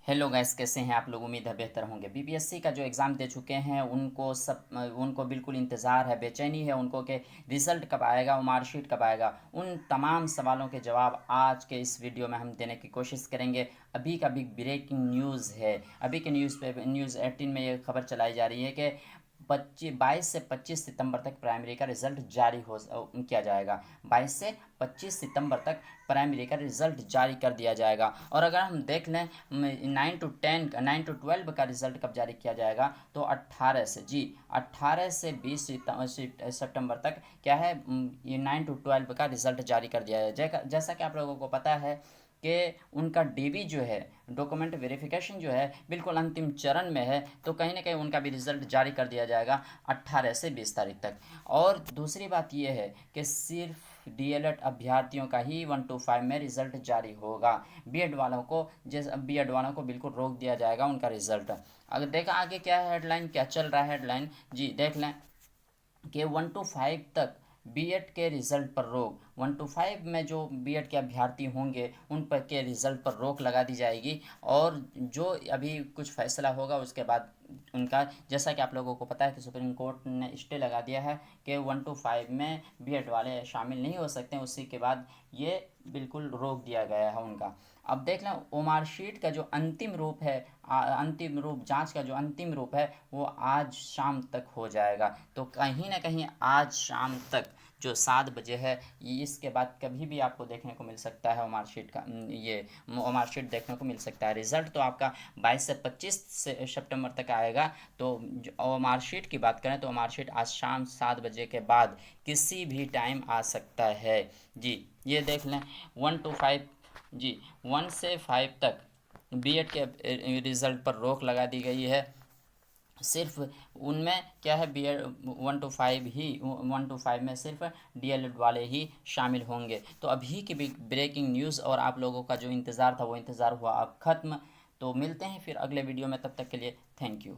Hello guys, कैसे हैं आप लोग। उम्मीद है बेहतर होंगे। बीपीएससी का जो एग्ज़ाम दे चुके हैं उनको बिल्कुल इंतज़ार है, बेचैनी है उनको कि रिज़ल्ट कब आएगा, वो मार्कशीट कब आएगा। उन तमाम सवालों के जवाब आज के इस वीडियो में हम देने की कोशिश करेंगे। अभी का बिग ब्रेकिंग न्यूज़ है। अभी के न्यूज़ 18 में ये खबर चलाई जा रही है कि 22 से 25 सितंबर तक प्राइमरी का रिज़ल्ट जारी हो किया जाएगा। 22 से 25 सितंबर तक प्राइमरी का रिज़ल्ट जारी कर दिया जाएगा। और अगर हम देख लें 9 to 12 का रिज़ल्ट कब जारी किया जाएगा, तो 18 से 20 सितंबर तक क्या है, ये 9 to 12 का रिज़ल्ट जारी कर दिया जाएगा। जैसा कि आप लोगों को पता है कि उनका डीबी जो है, डॉक्यूमेंट वेरिफिकेशन जो है, बिल्कुल अंतिम चरण में है। तो कहीं ना कहीं उनका भी रिज़ल्ट जारी कर दिया जाएगा 18 से 20 तारीख तक। और दूसरी बात यह है कि सिर्फ डीएलएड अभ्यर्थियों का ही 1 to 5 में रिज़ल्ट जारी होगा। बीएड वालों को बिल्कुल रोक दिया जाएगा उनका रिज़ल्ट। अगर देखा आगे क्या है, हेडलाइन क्या चल रहा है, हेडलाइन जी देख लें कि 1 to 5 तक बीएड के रिज़ल्ट पर रोक। 1 to 5 में जो बीएड के अभ्यर्थी होंगे उन पर के रिज़ल्ट पर रोक लगा दी जाएगी। और जो अभी कुछ फैसला होगा उसके बाद उनका, जैसा कि आप लोगों को पता है कि सुप्रीम कोर्ट ने स्टे लगा दिया है कि 1 to 5 में बीएड वाले शामिल नहीं हो सकते हैं। उसी के बाद ये बिल्कुल रोक दिया गया है उनका। अब देख लें ओमार शीट का जो अंतिम रूप है, अंतिम रूप जांच का जो अंतिम रूप है वो आज शाम तक हो जाएगा। तो कहीं ना कहीं आज शाम तक जो 7 बजे है, इसके बाद कभी भी आपको देखने को मिल सकता है ओमार शीट का, ये ओमार शीट देखने को मिल सकता है। रिज़ल्ट तो आपका 22 से 25 सितंबर तक आएगा। तो ओमार शीट की बात करें तो ओमार शीट आज शाम 7 बजे के बाद किसी भी टाइम आ सकता है जी। ये देख लें 1 to 5 जी, 1 से 5 तक बीएड के रिज़ल्ट पर रोक लगा दी गई है। सिर्फ उनमें क्या है, बी एड 1 to 5 में सिर्फ डीएलएड वाले ही शामिल होंगे। तो अभी की भी ब्रेकिंग न्यूज़ और आप लोगों का जो इंतज़ार था वो इंतज़ार हुआ अब ख़त्म। तो मिलते हैं फिर अगले वीडियो में, तब तक के लिए थैंक यू।